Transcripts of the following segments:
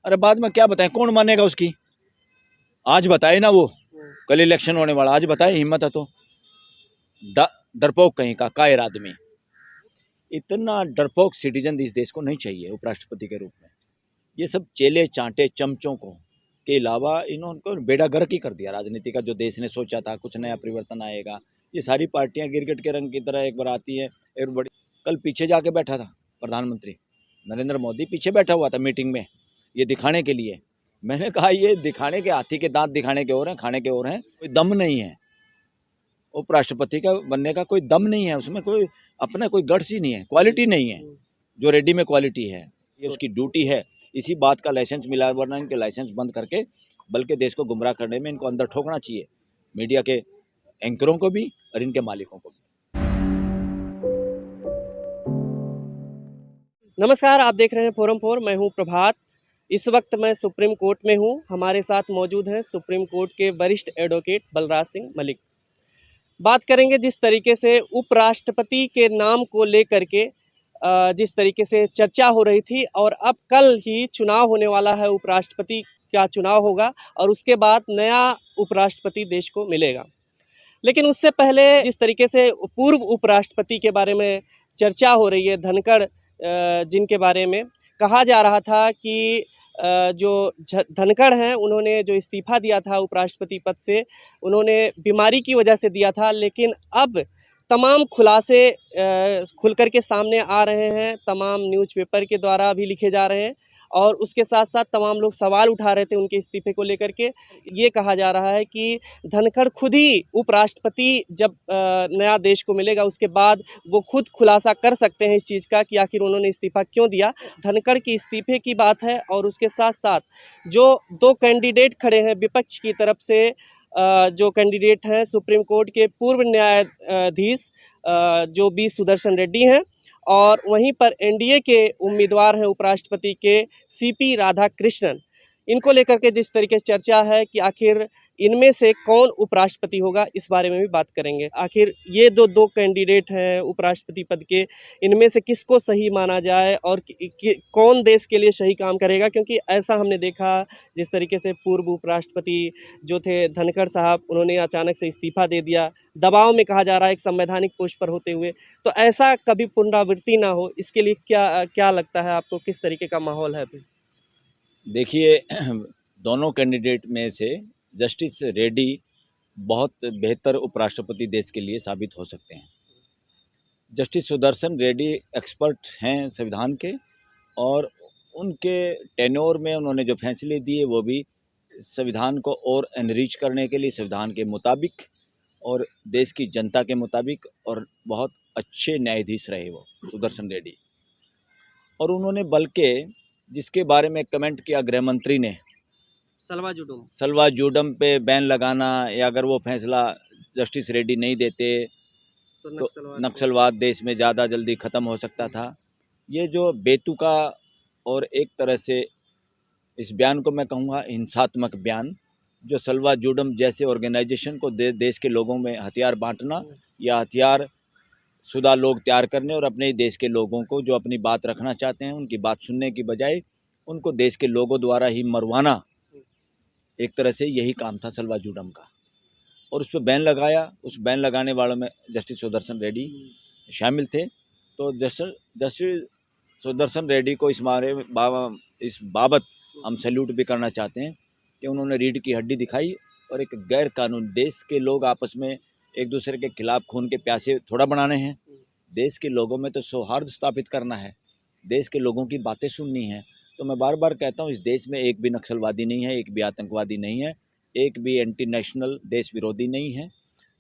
अरे बाद में क्या बताएं, कौन मानेगा उसकी? आज बताए ना वो, कल इलेक्शन होने वाला, आज बताए, हिम्मत है तो। डरपोक कहीं का कायर आदमी। इतना डरपोक सिटीजन इस देश को नहीं चाहिए उपराष्ट्रपति के रूप में। ये सब चेले चांटे चमचों को के अलावा इन्होंने बेड़ा गर्क ही कर दिया राजनीति का। जो देश ने सोचा था कुछ नया परिवर्तन आएगा, ये सारी पार्टियां गिरगिट के रंग की तरह एक बार आती है। एक बड़ी कल पीछे जाके बैठा था प्रधानमंत्री नरेंद्र मोदी, पीछे बैठा हुआ था मीटिंग में, ये दिखाने के लिए। मैंने कहा ये दिखाने के, हाथी के दांत दिखाने के और हैं, खाने के और हैं। कोई दम नहीं है उपराष्ट्रपति का बनने का, कोई दम नहीं है उसमें, कोई अपना कोई गट्स ही नहीं है, क्वालिटी नहीं है जो रेडी में क्वालिटी है। ये उसकी ड्यूटी है, इसी बात का लाइसेंस मिला, वरना इनके लाइसेंस बंद करके बल्कि देश को गुमराह करने में इनको अंदर ठोकना चाहिए, मीडिया के एंकरों को भी और इनके मालिकों को भी। नमस्कार, आप देख रहे हैं फोरम 4। मैं हूं प्रभात। इस वक्त मैं सुप्रीम कोर्ट में हूं। हमारे साथ मौजूद हैं सुप्रीम कोर्ट के वरिष्ठ एडवोकेट बलराज सिंह मलिक। बात करेंगे जिस तरीके से उपराष्ट्रपति के नाम को लेकर के जिस तरीके से चर्चा हो रही थी, और अब कल ही चुनाव होने वाला है, उपराष्ट्रपति का चुनाव होगा और उसके बाद नया उपराष्ट्रपति देश को मिलेगा। लेकिन उससे पहले जिस तरीके से पूर्व उपराष्ट्रपति के बारे में चर्चा हो रही है, धनखड़ जिनके बारे में कहा जा रहा था कि जो धनखड़ हैं, उन्होंने जो इस्तीफ़ा दिया था उपराष्ट्रपति पद से, उन्होंने बीमारी की वजह से दिया था। लेकिन अब तमाम खुलासे खुल कर के सामने आ रहे हैं, तमाम न्यूज़पेपर के द्वारा भी लिखे जा रहे हैं, और उसके साथ साथ तमाम लोग सवाल उठा रहे थे उनके इस्तीफे को लेकर के। ये कहा जा रहा है कि धनखड़ खुद ही उपराष्ट्रपति जब नया देश को मिलेगा उसके बाद वो खुद खुलासा कर सकते हैं इस चीज़ का कि आखिर उन्होंने इस्तीफ़ा क्यों दिया। धनखड़ के इस्तीफे की बात है, और उसके साथ साथ जो दो कैंडिडेट खड़े हैं विपक्ष की तरफ से, जो कैंडिडेट हैं सुप्रीम कोर्ट के पूर्व न्यायाधीश जो बी सुदर्शन रेड्डी हैं, और वहीं पर एनडीए के उम्मीदवार हैं उपराष्ट्रपति के सीपी राधाकृष्णन। इनको लेकर के जिस तरीके से चर्चा है कि आखिर इनमें से कौन उपराष्ट्रपति होगा, इस बारे में भी बात करेंगे। आखिर ये दो कैंडिडेट हैं उपराष्ट्रपति पद के, इनमें से किसको सही माना जाए और कौन देश के लिए सही काम करेगा। क्योंकि ऐसा हमने देखा जिस तरीके से पूर्व उपराष्ट्रपति जो थे धनखड़ साहब, उन्होंने अचानक से इस्तीफा दे दिया, दबाव में कहा जा रहा है एक संवैधानिक पोस्ट पर होते हुए। तो ऐसा कभी पुनरावृत्ति ना हो, इसके लिए क्या लगता है आपको, किस तरीके का माहौल है अभी? देखिए, दोनों कैंडिडेट में से जस्टिस रेड्डी बहुत बेहतर उपराष्ट्रपति देश के लिए साबित हो सकते हैं। जस्टिस सुदर्शन रेड्डी एक्सपर्ट हैं संविधान के, और उनके टेन्योर में उन्होंने जो फैसले दिए वो भी संविधान को और एनरिच करने के लिए, संविधान के मुताबिक और देश की जनता के मुताबिक, और बहुत अच्छे न्यायाधीश रहे वो सुदर्शन रेड्डी। और उन्होंने बल्कि जिसके बारे में कमेंट किया गृह मंत्री ने, सलवा जुडम पे बैन लगाना, या अगर वो फैसला जस्टिस रेड्डी नहीं देते तो नक्सलवाद देश में ज़्यादा जल्दी ख़त्म हो सकता था। ये जो बेतुका और एक तरह से इस बयान को मैं कहूँगा हिंसात्मक बयान, जो सलवा जुडम जैसे ऑर्गेनाइजेशन को देश के लोगों में हथियार बांटना या हथियार शुदा लोग तैयार करने, और अपने देश के लोगों को जो अपनी बात रखना चाहते हैं उनकी बात सुनने की बजाय उनको देश के लोगों द्वारा ही मरवाना, एक तरह से यही काम था सलवा जुडम का। और उस पर बैन लगाया। उस बैन लगाने वालों में जस्टिस सुदर्शन रेड्डी शामिल थे। तो जस्टिस सुदर्शन रेड्डी को इस बाबत हम सैल्यूट भी करना चाहते हैं कि उन्होंने रीढ़ की हड्डी दिखाई, और एक गैर कानून, देश के लोग आपस में एक दूसरे के खिलाफ खून के प्यासे थोड़ा बनाने हैं। देश के लोगों में तो सौहार्द स्थापित करना है, देश के लोगों की बातें सुननी है। तो मैं बार बार कहता हूँ, इस देश में एक भी नक्सलवादी नहीं है, एक भी आतंकवादी नहीं है, एक भी एंटी नेशनल देश विरोधी नहीं है।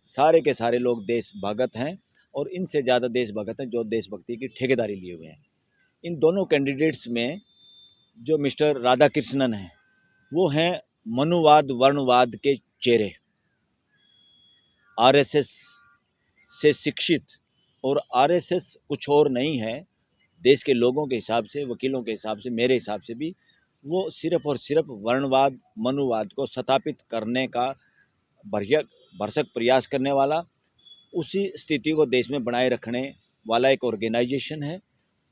सारे के सारे लोग देशभगत हैं, और इनसे ज़्यादा देशभगत हैं जो देशभक्ति की ठेकेदारी लिए हुए हैं। इन दोनों कैंडिडेट्स में जो मिस्टर राधाकृष्णन हैं, वो हैं मनुवाद वर्णवाद के चेहरे, आरएसएस से शिक्षित। और आरएसएस कुछ और नहीं है देश के लोगों के हिसाब से, वकीलों के हिसाब से, मेरे हिसाब से भी, वो सिर्फ और सिर्फ वर्णवाद मनुवाद को स्थापित करने का भरसक प्रयास करने वाला, उसी स्थिति को देश में बनाए रखने वाला एक ऑर्गेनाइजेशन है।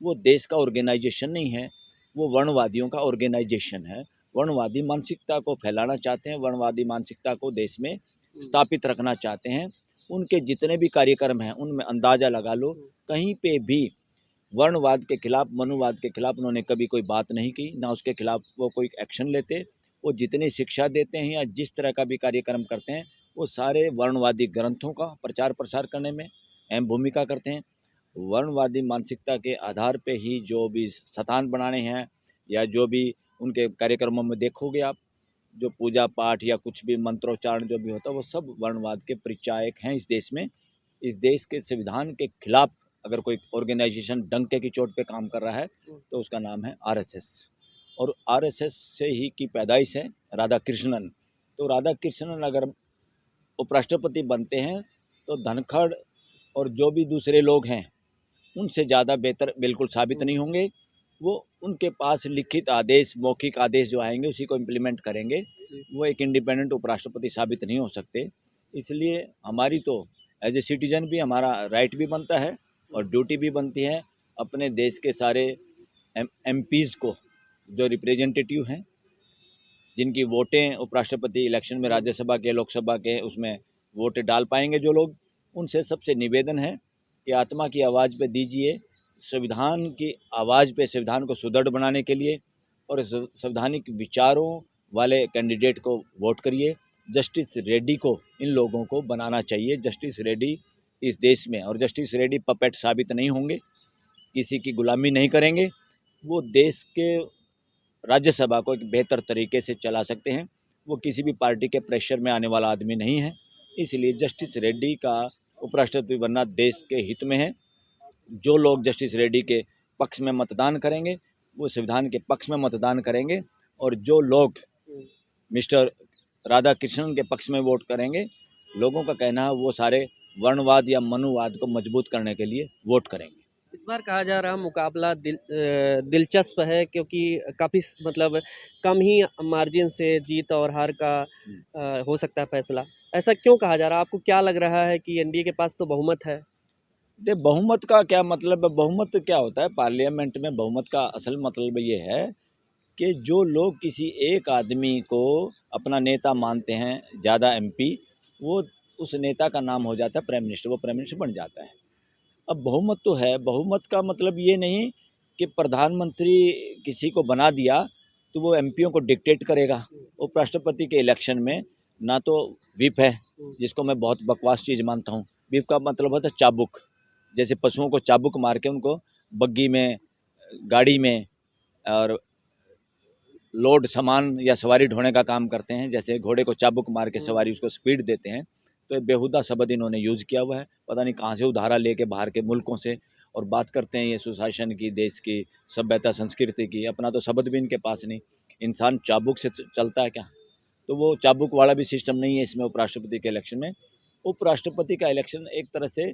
वो देश का ऑर्गेनाइजेशन नहीं है। वो वर्णवादियों का ऑर्गेनाइजेशन है। वर्णवादी मानसिकता को फैलाना चाहते हैं, वर्णवादी मानसिकता को देश में स्थापित रखना चाहते हैं। उनके जितने भी कार्यक्रम हैं उनमें अंदाज़ा लगा लो, कहीं पे भी वर्णवाद के खिलाफ, मनुवाद के खिलाफ उन्होंने कभी कोई बात नहीं की, ना उसके खिलाफ वो कोई एक्शन लेते। वो जितनी शिक्षा देते हैं या जिस तरह का भी कार्यक्रम करते हैं वो सारे वर्णवादी ग्रंथों का प्रचार प्रसार करने में अहम भूमिका करते हैं। वर्णवादी मानसिकता के आधार पे ही जो भी शतान बनाने हैं या जो भी उनके कार्यक्रमों में देखोगे आप, जो पूजा पाठ या कुछ भी मंत्रोच्चारण जो भी होता है वो सब वर्णवाद के परिचायक हैं इस देश में। इस देश के संविधान के खिलाफ अगर कोई ऑर्गेनाइजेशन डंके की चोट पे काम कर रहा है तो उसका नाम है आरएसएस। और आरएसएस से ही की पैदाइश है राधा कृष्णन। तो राधा कृष्णन अगर उपराष्ट्रपति बनते हैं तो धनखड़ और जो भी दूसरे लोग हैं उनसे ज़्यादा बेहतर बिल्कुल साबित नहीं होंगे। वो उनके पास लिखित आदेश, मौखिक आदेश जो आएंगे उसी को इम्प्लीमेंट करेंगे। वो एक इंडिपेंडेंट उपराष्ट्रपति साबित नहीं हो सकते। इसलिए हमारी तो एज ए सिटीजन भी हमारा राइट भी बनता है और ड्यूटी भी बनती है अपने देश के सारे एमपीज़ को, जो रिप्रेजेंटेटिव हैं, जिनकी वोटें उपराष्ट्रपति इलेक्शन में राज्यसभा के, लोकसभा के, उसमें वोट डाल पाएंगे जो लोग, उनसे सबसे निवेदन है कि आत्मा की आवाज़ पे दीजिए, संविधान की आवाज़ पे संविधान को सुदृढ़ बनाने के लिए और संवैधानिक विचारों वाले कैंडिडेट को वोट करिए। जस्टिस रेड्डी को, इन लोगों को बनाना चाहिए। जस्टिस रेड्डी इस देश में, और जस्टिस रेड्डी पपेट साबित नहीं होंगे, किसी की गुलामी नहीं करेंगे। वो देश के राज्यसभा को एक बेहतर तरीके से चला सकते हैं। वो किसी भी पार्टी के प्रेशर में आने वाला आदमी नहीं है। इसलिए जस्टिस रेड्डी का उपराष्ट्रपति बनना देश के हित में है। जो लोग जस्टिस रेड्डी के पक्ष में मतदान करेंगे वो संविधान के पक्ष में मतदान करेंगे, और जो लोग मिस्टर राधा कृष्णन के पक्ष में वोट करेंगे, लोगों का कहना है वो सारे वर्णवाद या मनुवाद को मजबूत करने के लिए वोट करेंगे। इस बार कहा जा रहा मुकाबला दिलचस्प है, क्योंकि काफ़ी मतलब कम ही मार्जिन से जीत और हार का हो सकता है फैसला। ऐसा क्यों कहा जा रहा है? आपको क्या लग रहा है कि एनडीए के पास तो बहुमत है? देखिए, बहुमत का क्या मतलब है? बहुमत क्या होता है? पार्लियामेंट में बहुमत का असल मतलब ये है कि जो लोग किसी एक आदमी को अपना नेता मानते हैं, ज़्यादा एमपी, वो उस नेता का नाम हो जाता है प्राइम मिनिस्टर, वो प्राइम मिनिस्टर बन जाता है। अब बहुमत तो है, बहुमत का मतलब ये नहीं कि प्रधानमंत्री किसी को बना दिया तो वो एमपीओं को डिक्टेट करेगा। उपराष्ट्रपति के इलेक्शन में ना तो व्हिप है, जिसको मैं बहुत बकवास चीज़ मानता हूँ। व्हिप का मतलब होता है चाबुक, जैसे पशुओं को चाबुक मार के उनको बग्गी में, गाड़ी में और लोड सामान या सवारी ढोने का काम करते हैं। जैसे घोड़े को चाबुक मार के सवारी उसको स्पीड देते हैं, तो बेहुदा शब्द इन्होंने यूज़ किया हुआ है। पता नहीं कहाँ से उधारा लेके बाहर के मुल्कों से, और बात करते हैं ये सुशासन की, देश की सभ्यता संस्कृति की। अपना तो शब्द भी इनके पास नहीं। इंसान चाबुक से चलता है क्या? तो वो चाबुक वाला भी सिस्टम नहीं है इसमें। उपराष्ट्रपति के इलेक्शन में, उपराष्ट्रपति का इलेक्शन एक तरह से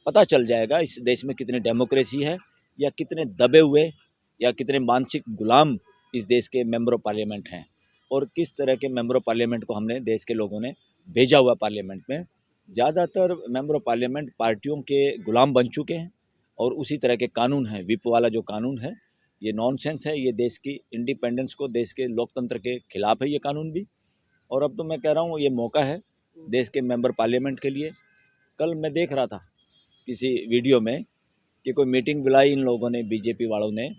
पता चल जाएगा इस देश में कितनी डेमोक्रेसी है, या कितने दबे हुए या कितने मानसिक गुलाम इस देश के मेंबर ऑफ पार्लियामेंट हैं, और किस तरह के मेंबर ऑफ पार्लियामेंट को हमने, देश के लोगों ने भेजा हुआ पार्लियामेंट में। ज़्यादातर मेंबर ऑफ पार्लियामेंट पार्टियों के गुलाम बन चुके हैं, और उसी तरह के कानून हैं। विप वाला जो कानून है ये नॉनसेंस है। ये देश की इंडिपेंडेंस को, देश के लोकतंत्र के खिलाफ है ये कानून भी। और अब तो मैं कह रहा हूँ ये मौका है देश के मेंबर पार्लियामेंट के लिए। कल मैं देख रहा था किसी वीडियो में कि कोई मीटिंग बुलाई इन लोगों ने, बीजेपी वालों ने,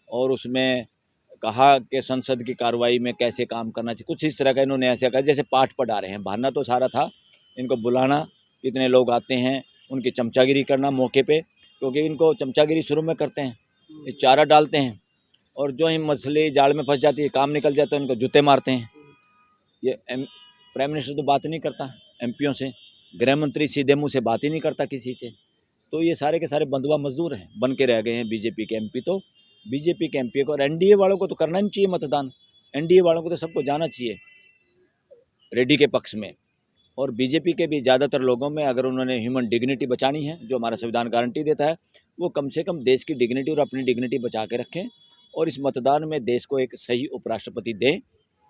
और उसमें कहा कि संसद की कार्रवाई में कैसे काम करना चाहिए, कुछ इस तरह का इन्होंने ऐसा कहा जैसे पाठ पढ़ा रहे हैं। बहाना तो सारा था इनको बुलाना, कितने लोग आते हैं, उनकी चमचागिरी करना मौके पे, क्योंकि इनको चमचागिरी शुरू में करते हैं, ये चारा डालते हैं, और जो ही मछली जाल में फंस जाती है, काम निकल जाता है, उनको जूते मारते हैं। ये प्राइम मिनिस्टर तो बात नहीं करता एमपीओं से, गृह मंत्री सीधे मुँह से बात ही नहीं करता किसी से। तो ये सारे के सारे बंधुआ मजदूर हैं, बन के रह गए हैं बीजेपी के एमपी। तो बीजेपी के एमपी को, और एनडीए वालों को तो करना नहीं चाहिए मतदान। एनडीए वालों को तो सबको जाना चाहिए रेड्डी के पक्ष में। और बीजेपी के भी ज़्यादातर लोगों में, अगर उन्होंने ह्यूमन डिग्निटी बचानी है, जो हमारा संविधान गारंटी देता है, वो कम से कम देश की डिग्निटी और अपनी डिग्निटी बचा के रखें, और इस मतदान में देश को एक सही उपराष्ट्रपति दें।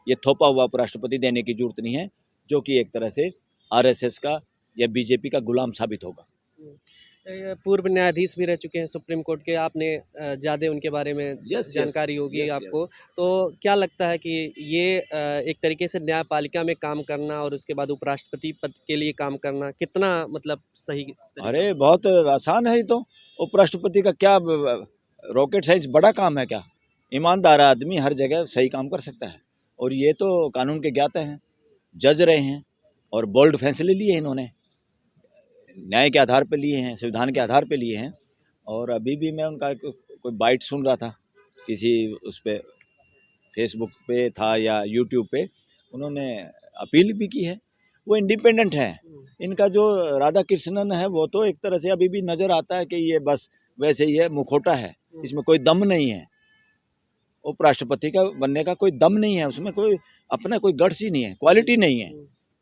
ये थोपा हुआ उपराष्ट्रपति देने की जरूरत नहीं है, जो कि एक तरह से आरएसएस का या बीजेपी का गुलाम साबित होगा। पूर्व न्यायाधीश भी रह चुके हैं सुप्रीम कोर्ट के, आपने ज़्यादा उनके बारे में यस जानकारी होगी यस आपको। यस। तो क्या लगता है कि ये एक तरीके से न्यायपालिका में काम करना और उसके बाद उपराष्ट्रपति पद के लिए काम करना कितना मतलब सही तरीका अरे होगा? बहुत आसान है ये तो। उपराष्ट्रपति का क्या रॉकेट साइंस बड़ा काम है क्या? ईमानदार आदमी हर जगह सही काम कर सकता है। और ये तो कानून के ज्ञाता हैं, जज रहे हैं और बोल्ड फैसले लिए हैं इन्होंने, न्याय के आधार पे लिए हैं, संविधान के आधार पे लिए हैं। और अभी भी मैं उनका कोई बाइट सुन रहा था किसी उस पे, फेसबुक पे था या यूट्यूब पे, उन्होंने अपील भी की है। वो इंडिपेंडेंट हैं। इनका जो राधा कृष्णन है वो तो एक तरह से अभी भी नज़र आता है कि ये बस वैसे ही है, मुखौटा है, इसमें कोई दम नहीं है। उपराष्ट्रपति का बनने का कोई दम नहीं है, उसमें कोई अपना कोई गट्स ही नहीं है, क्वालिटी नहीं है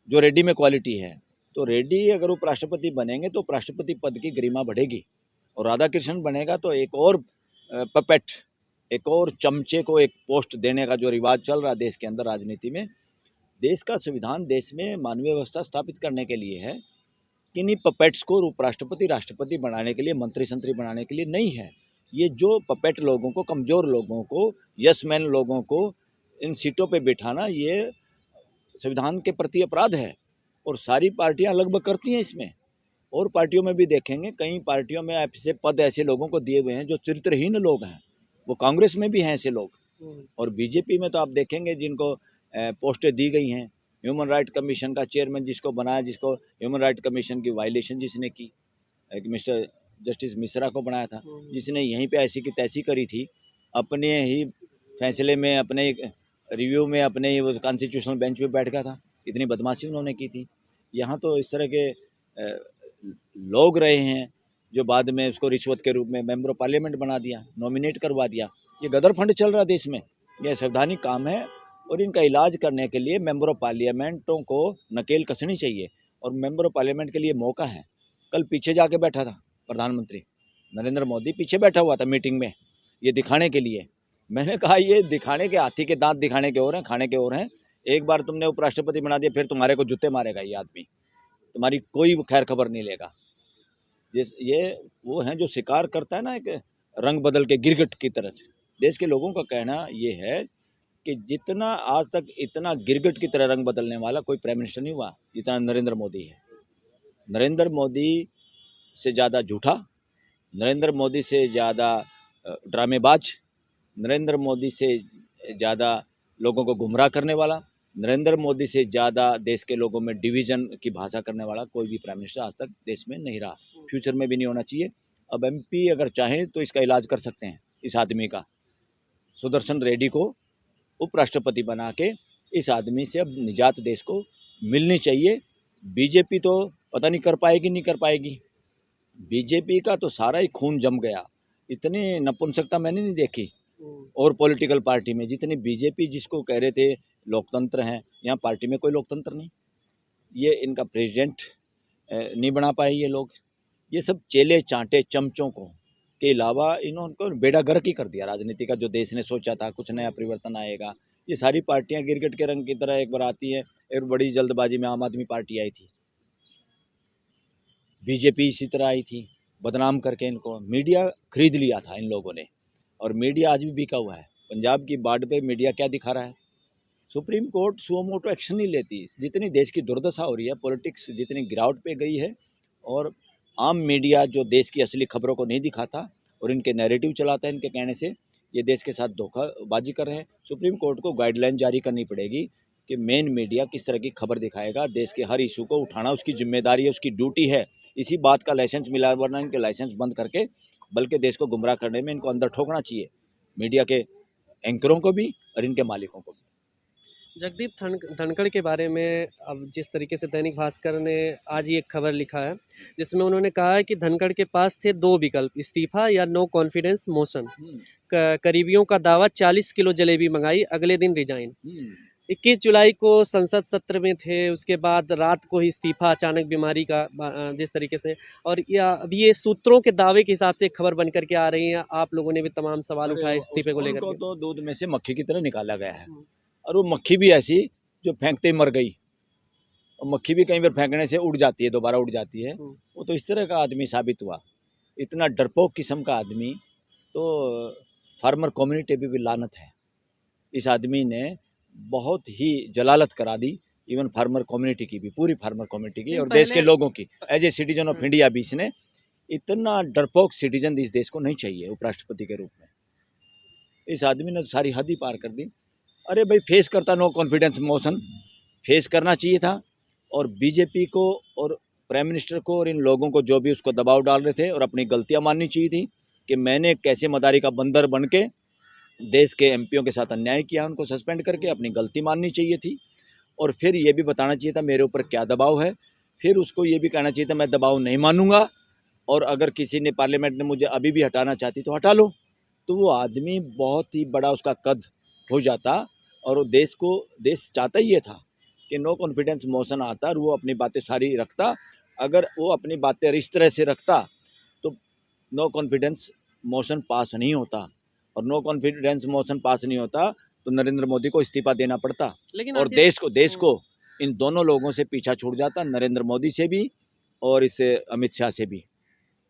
जो रेड्डी में क्वालिटी है। तो रेड्डी अगर उपराष्ट्रपति बनेंगे तो उपराष्ट्रपति पद की गरिमा बढ़ेगी, और राधा कृष्णन बनेगा तो एक और पपेट, एक और चमचे को एक पोस्ट देने का जो रिवाज चल रहा है देश के अंदर राजनीति में। देश का संविधान देश में मानवीय व्यवस्था स्थापित करने के लिए है, किन्हीं पपेट्स को उपराष्ट्रपति राष्ट्रपति बनाने के लिए, मंत्री संतरी बनाने के लिए नहीं है। ये जो पपेट लोगों को, कमज़ोर लोगों को, यस मैन लोगों को इन सीटों पे बिठाना, ये संविधान के प्रति अपराध है। और सारी पार्टियां लगभग करती हैं इसमें। और पार्टियों में भी देखेंगे, कई पार्टियों में ऐसे पद ऐसे लोगों को दिए हुए हैं जो चरित्रहीन लोग हैं। वो कांग्रेस में भी हैं ऐसे लोग, और बीजेपी में तो आप देखेंगे जिनको पोस्टें दी गई हैं। ह्यूमन राइट कमीशन का चेयरमैन जिसको बनाया, जिसको ह्यूमन राइट कमीशन की वायलेशन जिसने की, एक मिस्टर जस्टिस मिश्रा को बनाया था, जिसने यहीं पे ऐसी की तैसी करी थी, अपने ही फैसले में, अपने रिव्यू में, अपने ही वो कॉन्स्टिट्यूशनल बेंच पे बैठ गया था। इतनी बदमाशी उन्होंने की थी। यहाँ तो इस तरह के लोग रहे हैं जो बाद में उसको रिश्वत के रूप में मेंबर ऑफ पार्लियामेंट बना दिया, नॉमिनेट करवा दिया। ये गदर फंड चल रहा है देश में, यह संवैधानिक काम है। और इनका इलाज करने के लिए मेंबर ऑफ पार्लियामेंटों को नकेल कसनी चाहिए, और मेंबर ऑफ पार्लियामेंट के लिए मौका है। कल पीछे जाके बैठा था प्रधानमंत्री नरेंद्र मोदी, पीछे बैठा हुआ था मीटिंग में, ये दिखाने के लिए। मैंने कहा ये दिखाने के, हाथी के दांत दिखाने के और हैं, खाने के और हैं। एक बार तुमने उपराष्ट्रपति बना दिया, फिर तुम्हारे को जूते मारेगा ये आदमी, तुम्हारी कोई खैर खबर नहीं लेगा। जिस ये वो हैं जो शिकार करता है ना एक रंग बदल के गिरगिट की तरह से। देश के लोगों का कहना ये है कि जितना आज तक इतना गिरगिट की तरह रंग बदलने वाला कोई प्राइम मिनिस्टर नहीं हुआ जितना नरेंद्र मोदी है। नरेंद्र मोदी से ज़्यादा झूठा, नरेंद्र मोदी से ज़्यादा ड्रामेबाज, नरेंद्र मोदी से ज़्यादा लोगों को गुमराह करने वाला, नरेंद्र मोदी से ज़्यादा देश के लोगों में डिवीज़न की भाषा करने वाला कोई भी प्राइम मिनिस्टर आज तक देश में नहीं रहा, फ्यूचर में भी नहीं होना चाहिए। अब एमपी अगर चाहें तो इसका इलाज कर सकते हैं, इस आदमी का, सुदर्शन रेड्डी को उपराष्ट्रपति बना के इस आदमी से अब निजात देश को मिलनी चाहिए। बीजेपी तो पता नहीं कर पाएगी, नहीं कर पाएगी। बीजेपी का तो सारा ही खून जम गया, इतनी नपुंसकता मैंने नहीं देखी और पॉलिटिकल पार्टी में जितनी बीजेपी, जिसको कह रहे थे लोकतंत्र हैं, यहाँ पार्टी में कोई लोकतंत्र नहीं। ये इनका प्रेसिडेंट नहीं बना पाए ये लोग। ये सब चेले चांटे चमचों को के अलावा इन्होंने बेड़ा गर्क ही कर दिया राजनीति का। जो देश ने सोचा था कुछ नया परिवर्तन आएगा, ये सारी पार्टियां गिरगिट के रंग की तरह एक बार आती हैं। एक बड़ी जल्दबाजी में आम आदमी पार्टी आई थी, बीजेपी इसी तरह आई थी, बदनाम करके इनको मीडिया खरीद लिया था इन लोगों ने, और मीडिया आज भी बिका हुआ है। पंजाब की बाढ़ पे मीडिया क्या दिखा रहा है? Supreme court suo motu action नहीं लेती। जितनी देश की दुर्दशा हो रही है, पॉलिटिक्स जितनी गिरावट पे गई है, और आम मीडिया जो देश की असली खबरों को नहीं दिखाता और इनके नैरेटिव चलाता है, इनके कहने से ये देश के साथ धोखाबाजी कर रहे हैं। सुप्रीम कोर्ट को गाइडलाइन जारी करनी पड़ेगी कि मेन मीडिया किस तरह की खबर दिखाएगा। देश के हर इशू को उठाना उसकी जिम्मेदारी है, उसकी ड्यूटी है। इसी बात का लाइसेंस मिला, वरना इनके लाइसेंस बंद करके बल्कि देश को गुमराह करने में इनको अंदर ठोकना चाहिए, मीडिया के एंकरों को भी और इनके मालिकों को भी। जगदीप धनखड़ के बारे में अब जिस तरीके से दैनिक भास्कर ने आज ही एक खबर लिखा है, जिसमें उन्होंने कहा है कि धनखड़ के पास थे दो विकल्प, इस्तीफा या नो कॉन्फिडेंस मोशन। करीबियों का दावा 40 किलो जलेबी मंगाई, अगले दिन रिजाइन। 21 जुलाई को संसद सत्र में थे, उसके बाद रात को ही इस्तीफा, अचानक बीमारी का जिस तरीके से। और अभी ये सूत्रों के दावे के हिसाब से एक खबर बनकर के आ रही है। आप लोगों ने भी तमाम सवाल उठाए इस्तीफे को लेकर। तो दूध में से मक्खी की तरह निकाला गया है, और वो मक्खी भी ऐसी जो फेंकते ही मर गई, और मक्खी भी कई बार फेंकने से उड़ जाती है, दोबारा उड़ जाती है। वो तो इस तरह का आदमी साबित हुआ। इतना डरपोक किस्म का आदमी, तो फार्मर कम्युनिटी भी लानत है। इस आदमी ने बहुत ही जलालत करा दी, इवन फार्मर कम्युनिटी की भी, पूरी फार्मर कम्युनिटी की और देश के लोगों की। As a citizen of India भी इसने इतना डरपोक सिटीजन इस देश को नहीं चाहिए उपराष्ट्रपति के रूप में। इस आदमी ने सारी हद ही पार कर दी। अरे भाई, फेस करता नो कॉन्फिडेंस मोशन, फेस करना चाहिए था, और बीजेपी को और प्राइम मिनिस्टर को और इन लोगों को जो भी उसको दबाव डाल रहे थे, और अपनी गलतियां माननी चाहिए थी कि मैंने कैसे मदारी का बंदर बन के देश के एमपीओं के साथ अन्याय किया, उनको सस्पेंड करके अपनी गलती माननी चाहिए थी। और फिर ये भी बताना चाहिए था मेरे ऊपर क्या दबाव है। फिर उसको ये भी कहना चाहिए था मैं दबाव नहीं मानूंगा, और अगर किसी ने पार्लियामेंट ने मुझे अभी भी हटाना चाहती तो हटा लो। तो वो आदमी बहुत ही बड़ा उसका कद हो जाता, और देश चाहता ही ये था कि नो कॉन्फिडेंस मोशन आता और वो अपनी बातें सारी रखता। अगर वो अपनी बातें इस तरह से रखता तो नो कॉन्फिडेंस मोशन पास नहीं होता, और नो कॉन्फिडेंस मोशन पास नहीं होता तो नरेंद्र मोदी को इस्तीफा देना पड़ता, लेकिन और देश को इन दोनों लोगों से पीछा छूट जाता, नरेंद्र मोदी से भी और इस अमित शाह से भी।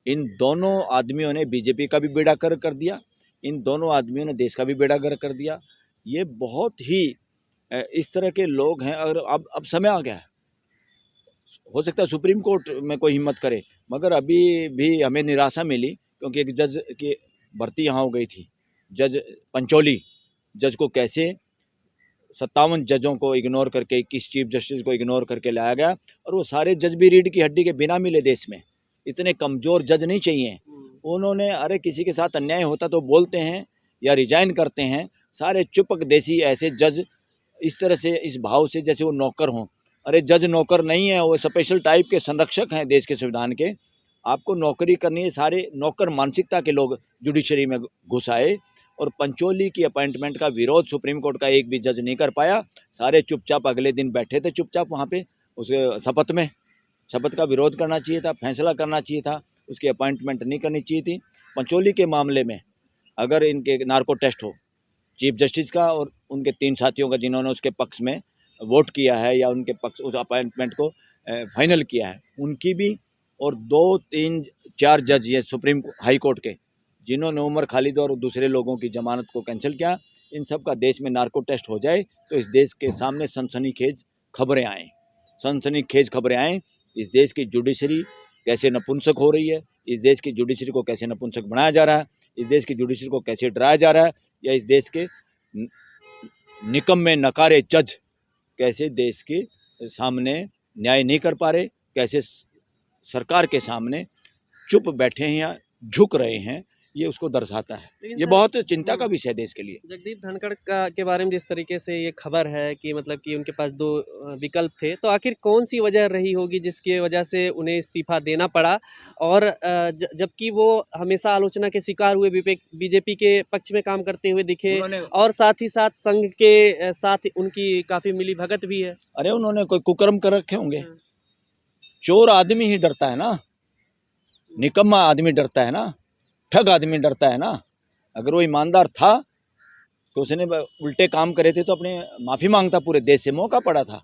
इन दोनों आदमियों ने बीजेपी का भी बेड़ा गर्क कर दिया, इन दोनों आदमियों ने देश का भी बेड़ा गर्क कर दिया। ये बहुत ही इस तरह के लोग हैं। और अब समय आ गया है, हो सकता है सुप्रीम कोर्ट में कोई हिम्मत करे, मगर अभी भी हमें निराशा मिली, क्योंकि एक जज की भर्ती यहाँ हो गई थी, जज पंचोली। जज को कैसे 57 जजों को इग्नोर करके 21 चीफ जस्टिस को इग्नोर करके लाया गया, और वो सारे जज भी रीढ़ की हड्डी के बिना मिले देश में। इतने कमज़ोर जज नहीं चाहिए उन्होंने। अरे किसी के साथ अन्याय होता तो बोलते हैं या रिजाइन करते हैं, सारे चुपक देसी ऐसे जज इस तरह से, इस भाव से जैसे वो नौकर हों। अरे जज नौकर नहीं है, वो स्पेशल टाइप के संरक्षक हैं देश के संविधान के। आपको नौकरी करनी है, सारे नौकर मानसिकता के लोग जुडिशरी में घुस आए, और पंचोली की अपॉइंटमेंट का विरोध सुप्रीम कोर्ट का एक भी जज नहीं कर पाया। सारे चुपचाप अगले दिन बैठे थे चुपचाप वहाँ पे उसके शपथ का विरोध करना चाहिए था, फैसला करना चाहिए था, उसकी अपॉइंटमेंट नहीं करनी चाहिए थी। पंचोली के मामले में अगर इनके नार्को टेस्ट हो, चीफ जस्टिस का और उनके 3 साथियों का जिन्होंने उसके पक्ष में वोट किया है या उनके पक्ष उस अपॉइंटमेंट को फाइनल किया है, उनकी भी, और 2, 3, 4 जज ये सुप्रीम हाई कोर्ट के जिन्होंने उमर खालिद और दूसरे लोगों की जमानत को कैंसिल किया, इन सब का देश में नार्को टेस्ट हो जाए तो इस देश के सामने सनसनीखेज खबरें आएँ। इस देश की जुडिशरी कैसे नपुंसक हो रही है, इस देश की जुडिशरी को कैसे नपुंसक बनाया जा रहा है, इस देश की जुडिशरी को कैसे डराया जा रहा है, या इस देश के निकम्मे नकारे जज कैसे देश के सामने न्याय नहीं कर पा रहे, कैसे सरकार के सामने चुप बैठे हैं या झुक रहे हैं, ये उसको दर्शाता है। ये बहुत चिंता का विषय है देश के लिए। जगदीप धनखड़ के बारे में जिस तरीके से ये खबर है कि मतलब कि उनके पास 2 विकल्प थे, तो आखिर कौन सी वजह रही होगी जिसकी वजह से उन्हें इस्तीफा देना पड़ा, और जबकि वो हमेशा आलोचना के शिकार हुए, बीजेपी के पक्ष में काम करते हुए दिखे, और साथ ही साथ संघ के साथ उनकी काफ़ी मिली भगत भी है। अरे उन्होंने कोई कुकर्म कर रखे होंगे। चोर आदमी ही डरता है ना, निकम्मा आदमी डरता है ना, ठग आदमी डरता है ना। अगर वो ईमानदार था तो उसने उल्टे काम करे थे तो अपने माफ़ी मांगता, पूरे देश से मौका पड़ा था।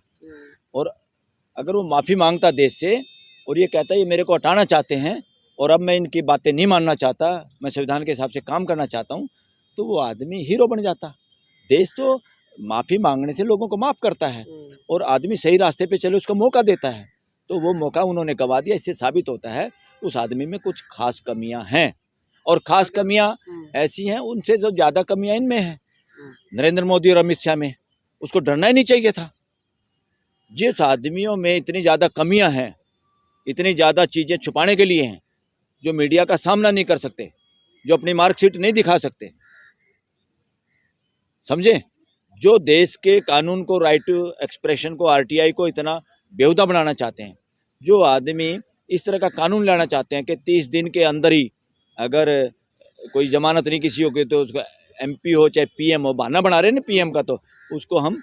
और अगर वो माफ़ी मांगता देश से और ये कहता ये मेरे को हटाना चाहते हैं और अब मैं इनकी बातें नहीं मानना चाहता, मैं संविधान के हिसाब से काम करना चाहता हूँ, तो वो आदमी हीरो बन जाता। देश तो माफ़ी मांगने से लोगों को माफ़ करता है, और आदमी सही रास्ते पे चले उसको मौका देता है। तो वो मौका उन्होंने गवा दिया। इससे साबित होता है उस आदमी में कुछ खास कमियां हैं, और ख़ास कमियां ऐसी हैं उनसे जो ज़्यादा कमियां इनमें हैं, नरेंद्र मोदी और अमित शाह में। उसको डरना ही नहीं चाहिए था। जिस आदमियों में इतनी ज़्यादा कमियां हैं, इतनी ज़्यादा चीज़ें छुपाने के लिए हैं, जो मीडिया का सामना नहीं कर सकते, जो अपनी मार्कशीट नहीं दिखा सकते, समझे, जो देश के कानून को, राइट टू एक्सप्रेशन को, आरटीआई को इतना बेहुदा बनाना चाहते हैं, जो आदमी इस तरह का कानून लाना चाहते हैं कि 30 दिन के अंदर ही अगर कोई जमानत नहीं किसी हो गई तो उसका एमपी हो चाहे पीएम हो, बहाना बना रहे हैं ना पीएम का, तो उसको हम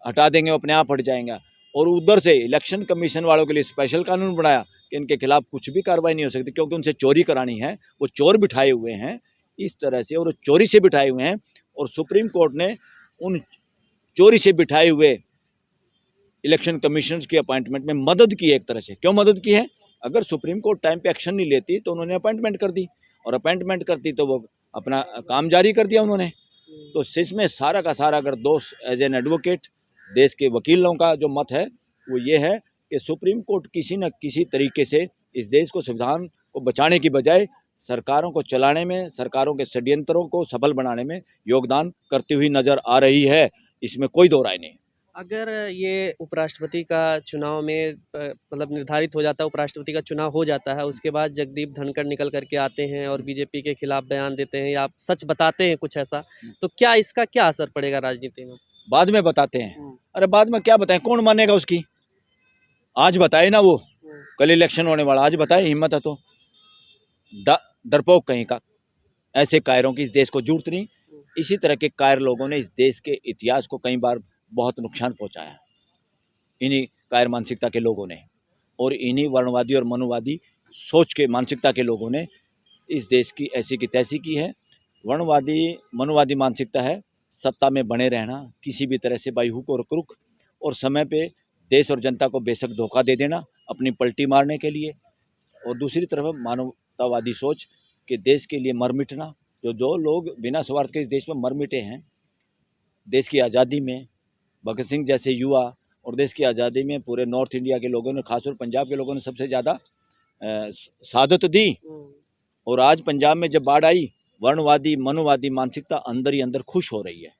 हटा देंगे, अपने आप हट जाएंगे। और उधर से इलेक्शन कमीशन वालों के लिए स्पेशल कानून बनाया कि इनके खिलाफ कुछ भी कार्रवाई नहीं हो सकती क्योंकि उनसे चोरी करानी है, वो चोर बिठाए हुए हैं इस तरह से, और चोरी से बिठाए हुए हैं। और सुप्रीम कोर्ट ने उन चोरी से बिठाए हुए इलेक्शन कमीशन की अपॉइंटमेंट में मदद की एक तरह से। क्यों मदद की है? अगर सुप्रीम कोर्ट टाइम पे एक्शन नहीं लेती तो उन्होंने अपॉइंटमेंट कर दी, और अपॉइंटमेंट करती तो वो अपना काम जारी कर दिया उन्होंने। तो इसमें सारा का सारा अगर दोष एज एन एडवोकेट देश के वकीलों का जो मत है वो ये है कि सुप्रीम कोर्ट किसी न किसी तरीके से इस देश को, संविधान को बचाने की बजाय सरकारों को चलाने में, सरकारों के षड्यंत्रों को सफल बनाने में योगदान करती हुई नजर आ रही है। इसमें कोई दो राय नहीं। अगर ये उपराष्ट्रपति का चुनाव में मतलब निर्धारित हो जाता है, उपराष्ट्रपति का चुनाव हो जाता है, उसके बाद जगदीप धनखड़ निकल करके आते हैं और बीजेपी के खिलाफ बयान देते हैं या आप सच बताते हैं कुछ ऐसा, तो क्या इसका क्या असर पड़ेगा राजनीति में? बाद में बताते हैं। अरे बाद में क्या बताएं, कौन मानेगा उसकी? आज बताए ना वो, कल इलेक्शन होने वाला, आज बताए, हिम्मत है तो। डरपोक कहीं का, ऐसे कायरों की इस देश को जरूरत नहीं। इसी तरह के कायर लोगों ने इस देश के इतिहास को कई बार बहुत नुकसान पहुंचाया, इन्हीं कायर मानसिकता के लोगों ने, और इन्हीं वर्णवादी और मनुवादी सोच के मानसिकता के लोगों ने इस देश की ऐसी की तैसी की है। वर्णवादी मनुवादी मानसिकता है सत्ता में बने रहना, किसी भी तरह से बाई हुक और क्रुक, और समय पे देश और जनता को बेशक धोखा दे देना अपनी पलटी मारने के लिए। और दूसरी तरफ मानवतावादी सोच कि देश के लिए मर मिटना। जो लोग बिना स्वार्थ के इस देश में मर मिटे हैं, देश की आज़ादी में भगत सिंह जैसे युवा, और देश की आज़ादी में पूरे नॉर्थ इंडिया के लोगों ने, खासतौर पंजाब के लोगों ने सबसे ज़्यादा शहादत दी। और आज पंजाब में जब बाढ़ आई, वर्णवादी मनुवादी मानसिकता अंदर ही अंदर खुश हो रही है,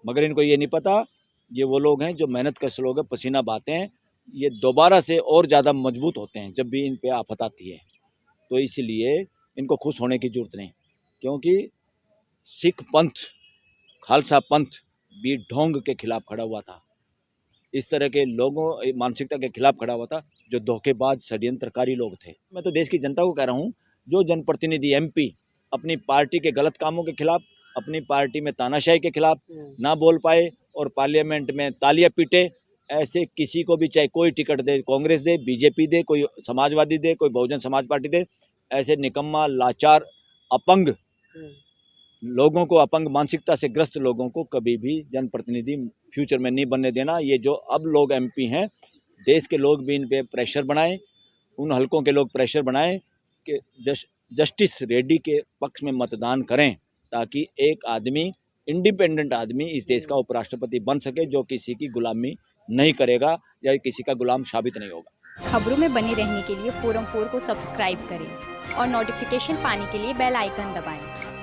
मगर इनको ये नहीं पता ये वो लोग हैं जो मेहनत कश लोग हैं, पसीना बहाते हैं, ये दोबारा से और ज़्यादा मजबूत होते हैं जब भी इन पे आफत आती है। तो इसलिए इनको खुश होने की जरूरत नहीं, क्योंकि सिख पंथ, खालसा पंथ भी ढोंग के खिलाफ खड़ा हुआ था, इस तरह के लोगों मानसिकता के खिलाफ खड़ा हुआ था जो धोखेबाज षड्यंत्रकारी लोग थे। मैं तो देश की जनता को कह रहा हूँ, जो जनप्रतिनिधि एमपी अपनी पार्टी के गलत कामों के खिलाफ, अपनी पार्टी में तानाशाही के खिलाफ ना बोल पाए और पार्लियामेंट में तालियां पीटे, ऐसे किसी को भी, चाहे कोई टिकट दे, कांग्रेस दे, बीजेपी दे, कोई समाजवादी दे, कोई बहुजन समाज पार्टी दे, ऐसे निकम्मा, लाचार, अपंग लोगों को, अपंग मानसिकता से ग्रस्त लोगों को कभी भी जनप्रतिनिधि फ्यूचर में नहीं बनने देना। ये जो अब लोग एमपी हैं, देश के लोग भी इन पे प्रेशर बनाएं, उन हलकों के लोग प्रेशर बनाएं कि जस्टिस रेड्डी के पक्ष में मतदान करें, ताकि एक आदमी, इंडिपेंडेंट आदमी इस देश का उपराष्ट्रपति बन सके, जो किसी की गुलामी नहीं करेगा या किसी का गुलाम साबित नहीं होगा। खबरों में बने रहने के लिए फोरम 4 को सब्सक्राइब करें और नोटिफिकेशन पाने के लिए बेल आइकन दबाएं।